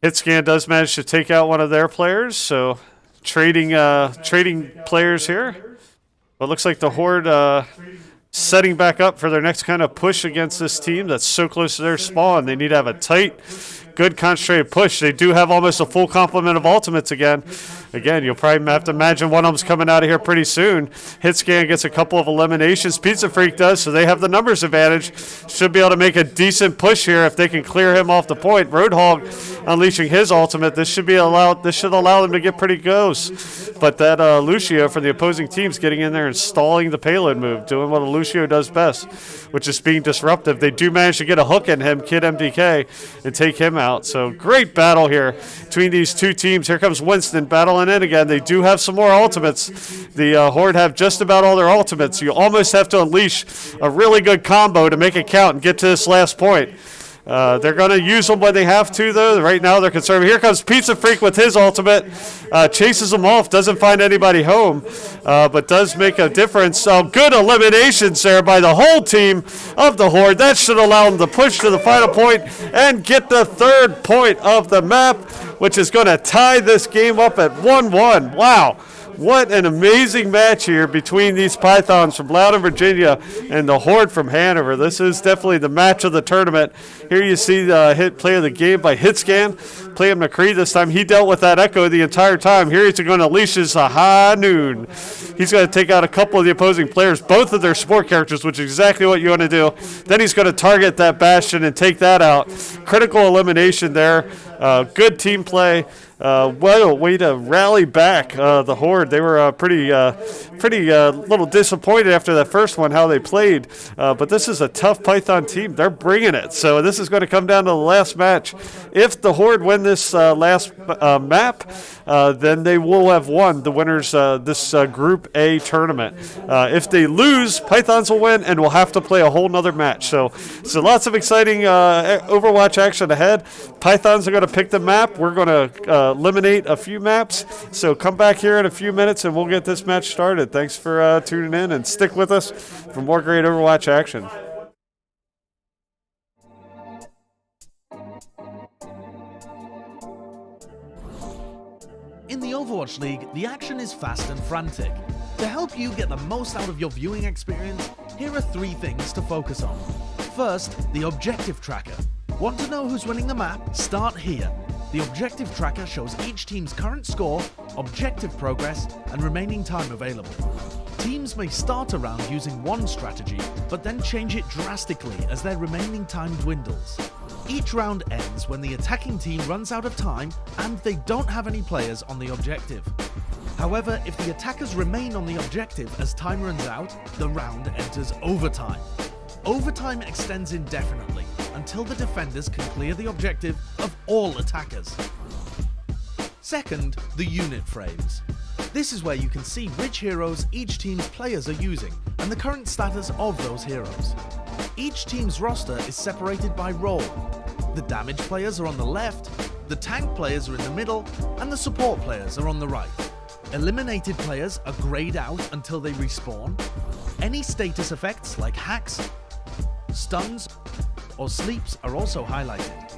Hitscan does manage to take out one of their players. So trading players here. But it looks like the Horde setting back up for their next kind of push against this team that's so close to their spawn. They need to have a tight, good concentrated push. They do have almost a full complement of ultimates again. Again, you'll probably have to imagine one of them's coming out of here pretty soon. Hitscan gets a couple of eliminations. Pizza Freak does, so they have the numbers advantage. Should be able to make a decent push here if they can clear him off the point. Roadhog unleashing his ultimate. This should allow them to get pretty close. But that Lucio from the opposing team's getting in there and stalling the payload move, doing what a Lucio does best, which is being disruptive. They do manage to get a hook in him, Kid MDK, and take him out. So great battle here between these two teams. Here comes Winston battling in again. They do have some more ultimates. The Horde have just about all their ultimates. You almost have to unleash a really good combo to make it count and get to this last point. They're going to use them when they have to, though. Right now, they're conservative. Here comes Pizza Freak with his ultimate. Chases them off. Doesn't find anybody home, but does make a difference. So good eliminations there by the whole team of the Horde. That should allow them to push to the final point and get the third point of the map, which is going to tie this game up at 1-1. Wow. What an amazing match here between these Pythons from Loudoun, Virginia, and the Horde from Hanover. This is definitely the match of the tournament. Here you see the hit play of the game by Hitscan. Playing McCree this time. He dealt with that Echo the entire time. Here he's going to unleash his high noon. He's going to take out a couple of the opposing players, both of their support characters, which is exactly what you want to do. Then he's going to target that Bastion and take that out. Critical elimination there. Good team play. What a way to rally back the Horde. They were pretty little disappointed after that first one, how they played. But this is a tough Python team. They're bringing it. So this is going to come down to the last match. If the Horde win this last map, then they will have won the winners this Group A tournament. If they lose, Pythons will win and will have to play a whole nother match. So lots of exciting Overwatch action ahead. Pythons are going to pick the map. We're going to eliminate a few maps. So come back here in a few minutes and we'll get this match started. Thanks for tuning in and stick with us for more great Overwatch action. In the Overwatch League, the action is fast and frantic. To help you get the most out of your viewing experience, here are 3 things to focus on. First, the objective tracker. Want to know who's winning the map? Start here. The objective tracker shows each team's current score, objective progress, and remaining time available. Teams may start a round using one strategy, but then change it drastically as their remaining time dwindles. Each round ends when the attacking team runs out of time and they don't have any players on the objective. However, if the attackers remain on the objective as time runs out, the round enters overtime. Overtime extends indefinitely until the defenders can clear the objective of all attackers. Second, the unit frames. This is where you can see which heroes each team's players are using and the current status of those heroes. Each team's roster is separated by role. The damage players are on the left, the tank players are in the middle, and the support players are on the right. Eliminated players are grayed out until they respawn. Any status effects like hacks, stuns, or sleeps are also highlighted.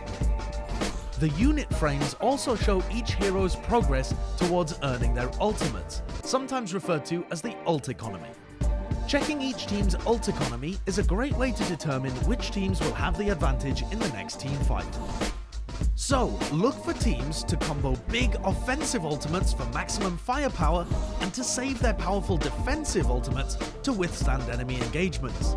The unit frames also show each hero's progress towards earning their ultimates, sometimes referred to as the ult economy. Checking each team's ult economy is a great way to determine which teams will have the advantage in the next team fight. So, look for teams to combo big offensive ultimates for maximum firepower and to save their powerful defensive ultimates to withstand enemy engagements.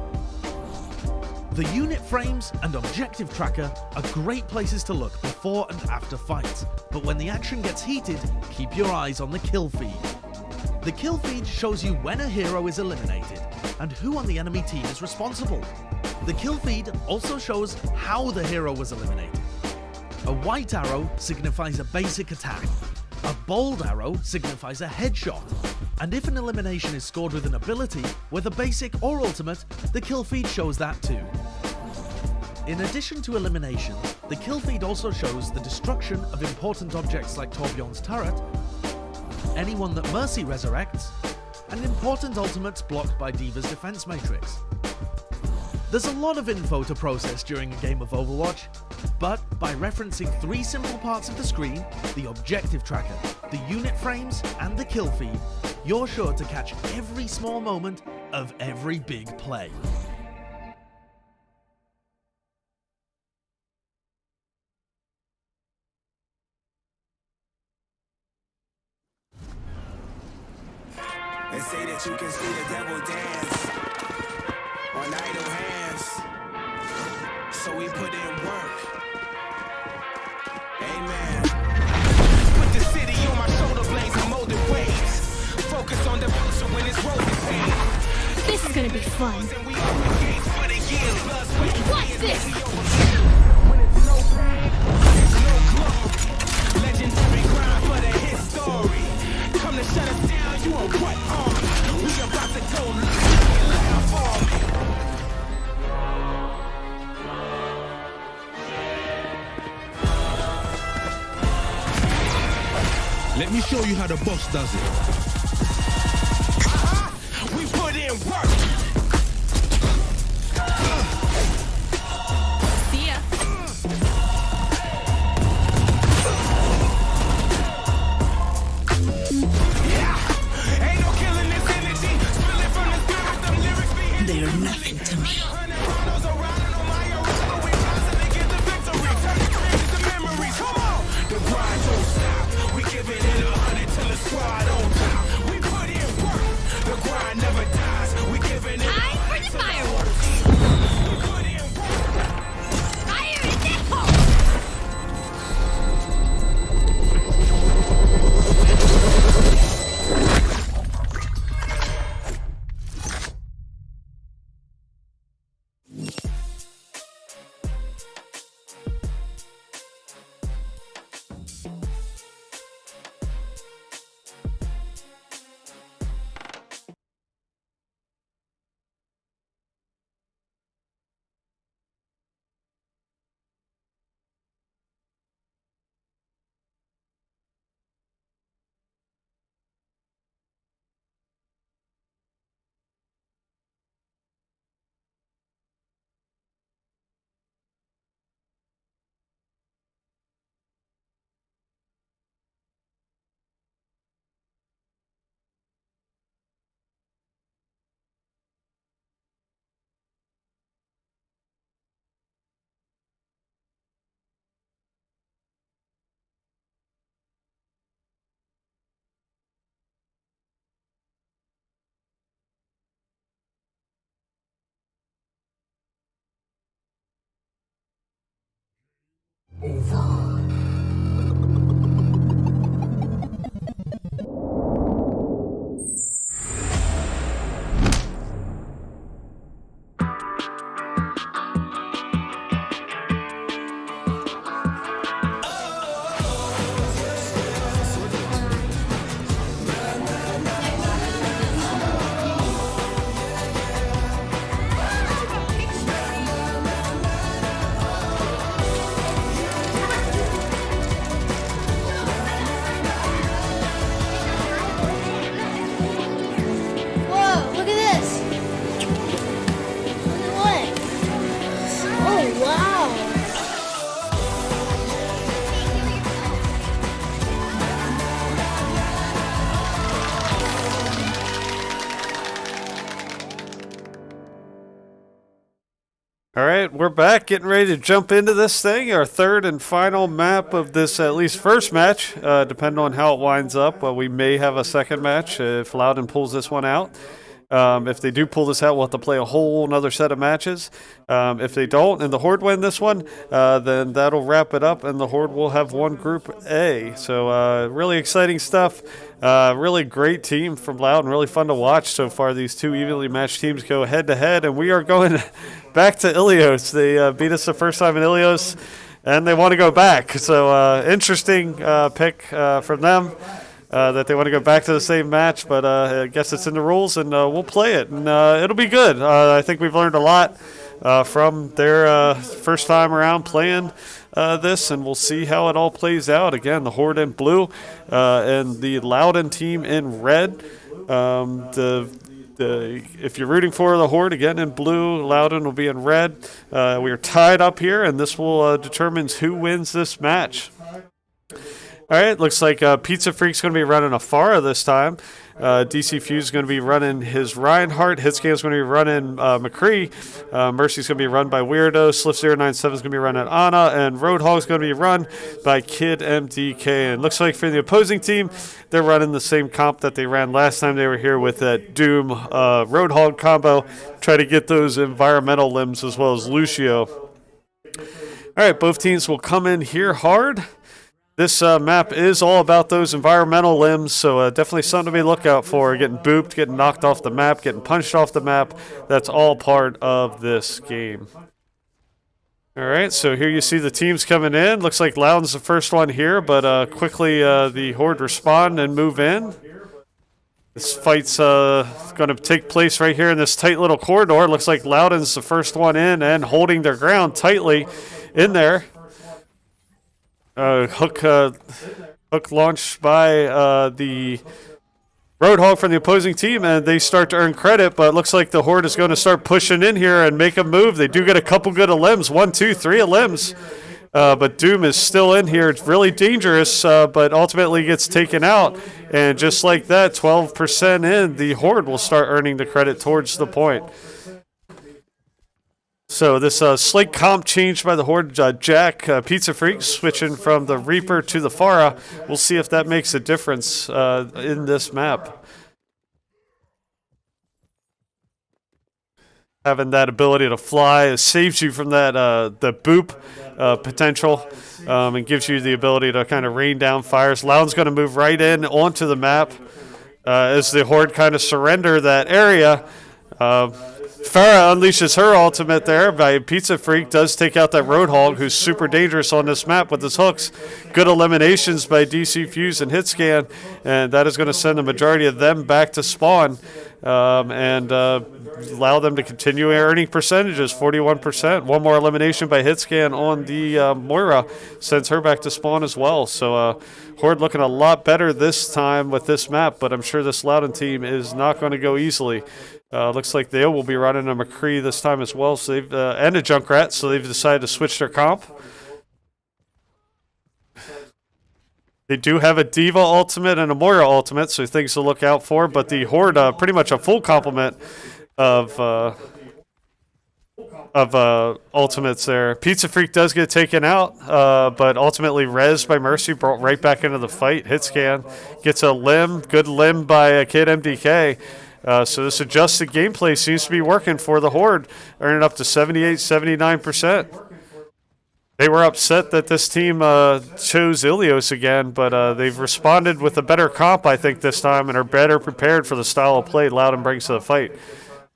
The unit frames and objective tracker are great places to look before and after fights, but when the action gets heated, keep your eyes on the kill feed. The kill feed shows you when a hero is eliminated and who on the enemy team is responsible. The kill feed also shows how the hero was eliminated. A white arrow signifies a basic attack. A bold arrow signifies a headshot. And if an elimination is scored with an ability, whether basic or ultimate, the kill feed shows that too. In addition to eliminations, the kill feed also shows the destruction of important objects like Torbjorn's turret, anyone that Mercy resurrects, and important ultimates blocked by D.Va's defense matrix. There's a lot of info to process during a game of Overwatch, but by referencing 3 simple parts of the screen, the objective tracker, the unit frames, and the kill feed, you're sure to catch every small moment of every big play. They say that you can see the devil dance on idle hands, so we put in work. Amen. Put the city on my shoulder blades and molded waves. Focus on devotion when it's rolling pain. This is gonna be fun. Watch this! When it's no pain, there's no glow. Legendary grind for the history. Come to shut us down, you on what arm? We about to go live for me. Let me show you how the boss does it. We put in work. See ya. Yeah, ain't no killing this energy. Spilling from the spirit, them lyrics be They are nothing to me. The grind don't stop. We giving it 100 till the squad on top. We put in work. The grind never dies. We giving it Time for the fireworks. We put in work. Fire in the hole! All right, we're back, getting ready to jump into this thing. Our third and final map of this, at least first match. Depending on how it winds up, we may have a second match if Loudoun pulls this one out. If they do pull this out, we'll have to play a whole another set of matches. If they don't and the Horde win this one, then that'll wrap it up, and the Horde will have one Group A. So really exciting stuff. Really great team from Loudoun. Really fun to watch so far. These two evenly matched teams go head-to-head, and we are going back to Ilios. They beat us the first time in Ilios, and they want to go back. So interesting pick from them. That they want to go back to the same match, but I guess it's in the rules, and we'll play it, and it'll be good. I think we've learned a lot from their first time around playing this, and we'll see how it all plays out. Again, the Horde in blue and the Loudoun team in red. If you're rooting for the Horde, again in blue, Loudoun will be in red. We are tied up here, and this will determine who wins this match. All right, looks like Pizza Freak's going to be running a Farah this time. DC Fuse is going to be running his Reinhardt. Hitscan's going to be running McCree. Mercy's going to be run by Weirdo. Sliff097 is going to be running Anna. And Roadhog's going to be run by Kid MDK. And looks like for the opposing team, they're running the same comp that they ran last time they were here with that Doom Roadhog combo. Try to get those environmental limbs as well as Lucio. All right, both teams will come in here hard. This map is all about those environmental limbs, so definitely something to be lookout for. Getting booped, getting knocked off the map, getting punched off the map. That's all part of this game. All right, so here you see the teams coming in. Looks like Loudoun's the first one here, but quickly the Horde respond and move in. This fight's going to take place right here in this tight little corridor. Looks like Loudoun's the first one in and holding their ground tightly in there. Hook launched by the Roadhog from the opposing team, and they start to earn credit, but it looks like the Horde is going to start pushing in here and make a move. They do get a couple good of limbs, 1, 2, 3 of limbs, but Doom is still in here. It's really dangerous, but ultimately gets taken out, and just like that, 12% in, the Horde will start earning the credit towards the point. So this slight comp changed by the Horde Jack Pizza Freak, switching from the Reaper to the Farah. We'll see if that makes a difference in this map. Having that ability to fly saves you from that the boop potential and gives you the ability to kind of rain down fires. Loudoun's going to move right in onto the map as the Horde kind of surrender that area. Farah unleashes her ultimate there by Pizza Freak, does take out that Roadhog, who's super dangerous on this map with his hooks. Good eliminations by DC Fuse and Hitscan, and that is going to send the majority of them back to spawn and allow them to continue earning percentages, 41%. One more elimination by Hitscan on the Moira sends her back to spawn as well. So Horde looking a lot better this time with this map, but I'm sure this Loudoun team is not going to go easily. Looks like they will be running a McCree this time as well, so they've and a Junkrat, so they've decided to switch their comp. They do have a Diva ultimate and a Moira ultimate, so things to look out for, but the Horde pretty much a full complement of ultimates there. Pizza Freak does get taken out, but ultimately rezzed by Mercy, brought right back into the fight. Hitscan gets a limb, good limb by Kid MDK. So this adjusted gameplay seems to be working for the Horde, earning up to 78, 79%. They were upset that this team chose Ilios again, but they've responded with a better comp, I think, this time, and are better prepared for the style of play Loudoun brings to the fight.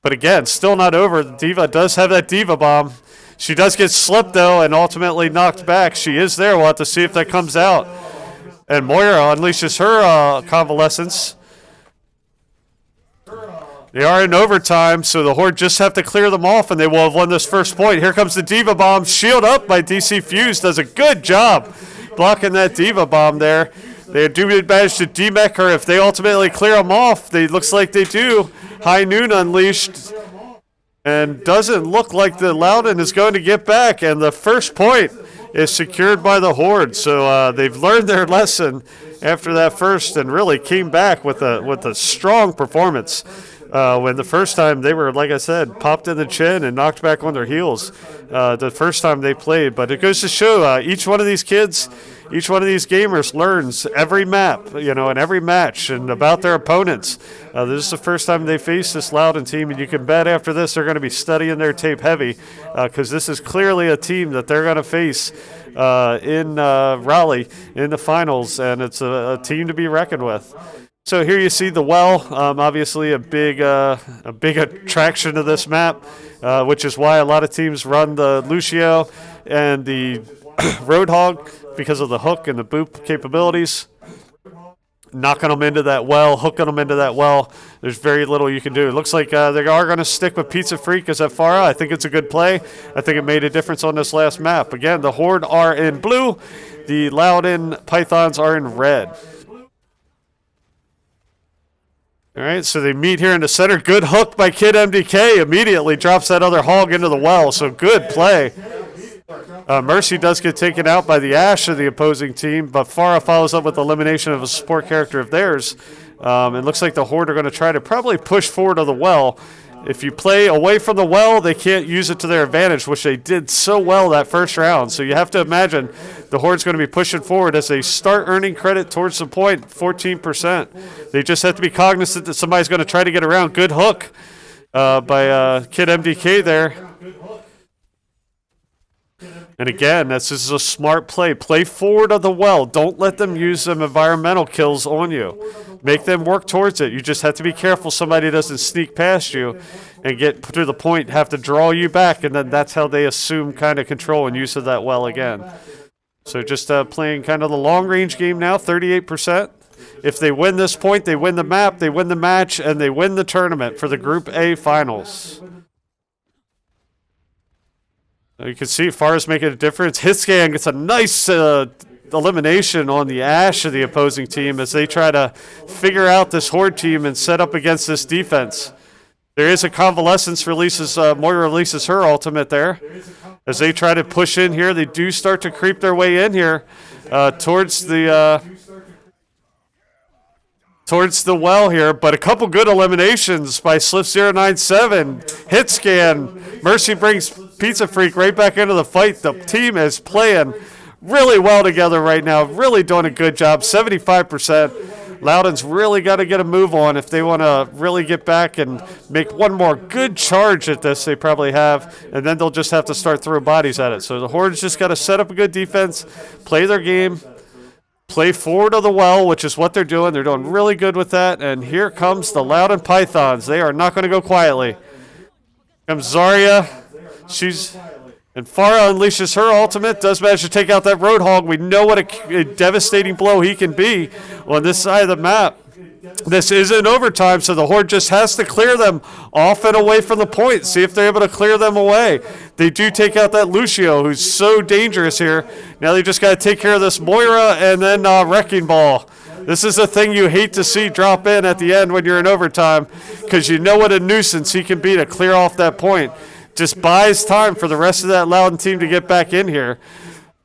But again, still not over. The Diva does have that Diva bomb. She does get slipped, though, and ultimately knocked back. She is there. We'll have to see if that comes out. And Moira unleashes her convalescence. They are in overtime, so the Horde just have to clear them off, and they will have won this first point. Here comes the Diva Bomb. Shield up by DC Fuse. Does a good job blocking that Diva Bomb there. They do manage to demech her. If they ultimately clear them off, it looks like they do. High Noon unleashed. And doesn't look like the Loudoun is going to get back. And the first point is secured by the Horde. So they've learned their lesson after that first and really came back with a strong performance. When the first time they were, like I said, popped in the chin and knocked back on their heels the first time they played. But it goes to show each one of these kids, each one of these gamers learns every map, and every match and about their opponents. This is the first time they face this Loudoun team, and you can bet after this they're going to be studying their tape heavy because this is clearly a team that they're going to face in Raleigh in the finals, and it's a team to be reckoned with. So here you see the well, obviously a big attraction to this map, which is why a lot of teams run the Lucio and the Roadhog because of the hook and the boop capabilities. Knocking them into that well, hooking them into that well, there's very little you can do. It looks like they are going to stick with Pizza Freak as that far out. I think it's a good play. I think it made a difference on this last map. Again, the Horde are in blue. The Loudoun Pythons are in red. All right, so they meet here in the center. Good hook by Kid MDK. Immediately drops that other hog into the well, so good play. Mercy does get taken out by the Ash of the opposing team, but Farah follows up with elimination of a support character of theirs. It looks like the Horde are going to try to probably push forward to the well. If you play away from the well, they can't use it to their advantage, which they did so well that first round. So you have to imagine the Horde's going to be pushing forward as they start earning credit towards the point, 14%. They just have to be cognizant that somebody's going to try to get around. Good hook by Kid MDK there. And again, this is a smart play. Play forward of the well. Don't let them use some environmental kills on you. Make them work towards it. You just have to be careful somebody doesn't sneak past you and get to the point, have to draw you back, and then that's how they assume kind of control and use of that well again. So just playing kind of the long-range game now, 38%. If they win this point, they win the map, they win the match, and they win the tournament for the Group A finals. You can see Farah's making a difference. Hitscan gets a nice elimination on the Ash of the opposing team as they try to figure out this Horde team and set up against this defense. There is a convalescence releases, Moira releases her ultimate there. As they try to push in here, they do start to creep their way in here towards the well here, but a couple good eliminations by Slip097. Hit scan. Mercy brings Pizza Freak right back into the fight. The team is playing really well together right now. Really doing a good job. 75%. Loudoun's really got to get a move on if they want to really get back and make one more good charge at this. They probably have, and then they'll just have to start throwing bodies at it. So the Horde's just got to set up a good defense, play their game, play forward of the well, which is what they're doing. They're doing really good with that. And here comes the Loudoun Pythons. They are not going to go quietly. Comes Zarya. And Farah unleashes her ultimate. Does manage to take out that Roadhog. We know what a devastating blow he can be on this side of the map. This isn't overtime, so the Horde just has to clear them off and away from the point. See if they're able to clear them away. They do take out that Lucio, who's so dangerous here. Now they just got to take care of this Moira and then Wrecking Ball. This is a thing you hate to see drop in at the end when you're in overtime because you know what a nuisance he can be to clear off that point. Just buys time for the rest of that Loudoun team to get back in here.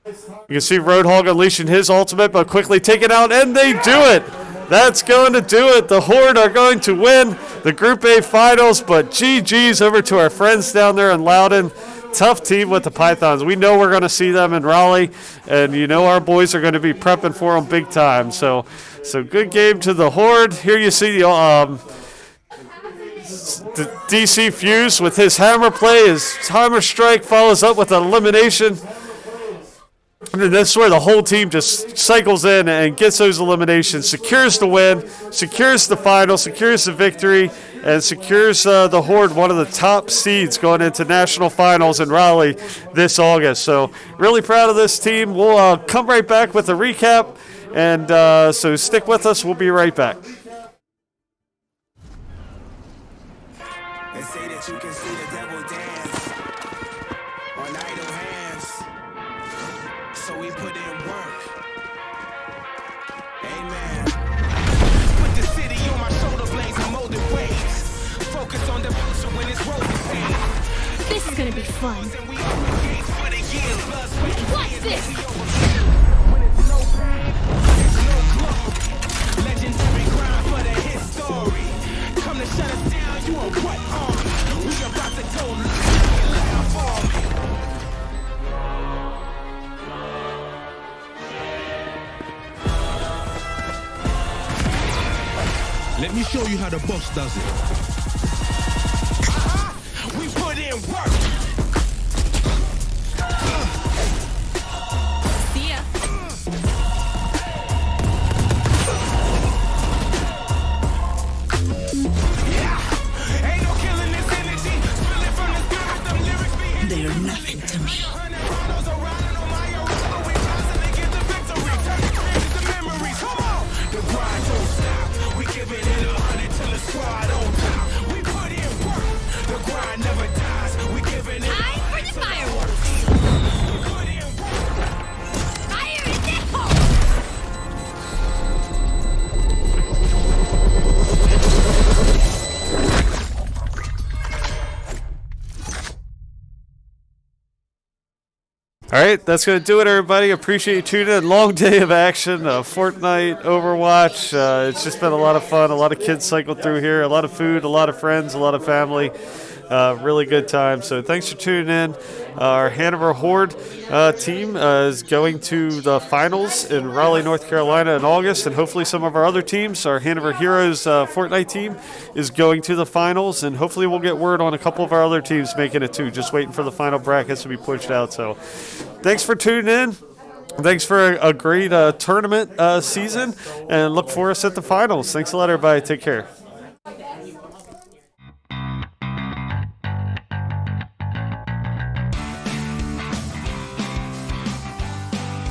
You can see Roadhog unleashing his ultimate, but quickly taken out, and they do it. That's going to do it. The Horde are going to win the Group A finals, but GG's over to our friends down there in Loudoun. Tough team with the Pythons. We know we're going to see them in Raleigh, and you know our boys are going to be prepping for them big time. So good game to the Horde. Here you see the DC Fuse with his hammer play. His hammer strike follows up with an elimination. And that's where the whole team just cycles in and gets those eliminations, secures the win, secures the final, secures the victory, and secures the Horde one of the top seeds going into national finals in Raleigh this August. So really proud of this team. We'll come right back with a recap, and so stick with us. We'll be right back. They say that you can see the devil dance on idle hands, so we put in work. Amen. Put the city on my shoulder blades and molded waves. Focus on the future when it's rolling. This is gonna be fun. Watch this! When it's no pain, it's no glory. Legendary grind for the history. Come to shut us down. what on. We about to go live on me. Let me show you how the boss does it. We put in work. See ya. Yeah, ain't no killing this energy. Feel it from the spirit, them lyrics being. They are nothing to me. The grind don't stop. We giving it 100 till the squad on top. We put in work. The grind never dies. We giving it. Time for the fireworks. We put in work. Fire in the hole. All right, that's going to do it, everybody. Appreciate you tuning in. Long day of action, Fortnite, Overwatch. It's just been a lot of fun. A lot of kids cycled through here. A lot of food, a lot of friends, a lot of family. Really good time. So thanks for tuning in. Our Hanover Horde team is going to the finals in Raleigh, North Carolina in August, and hopefully some of our other teams, our Hanover Heroes Fortnite team, is going to the finals, and hopefully we'll get word on a couple of our other teams making it too. Just waiting for the final brackets to be pushed out. So thanks for tuning in. Thanks for a great tournament season, and look for us at the finals. Thanks a lot, everybody. Take care.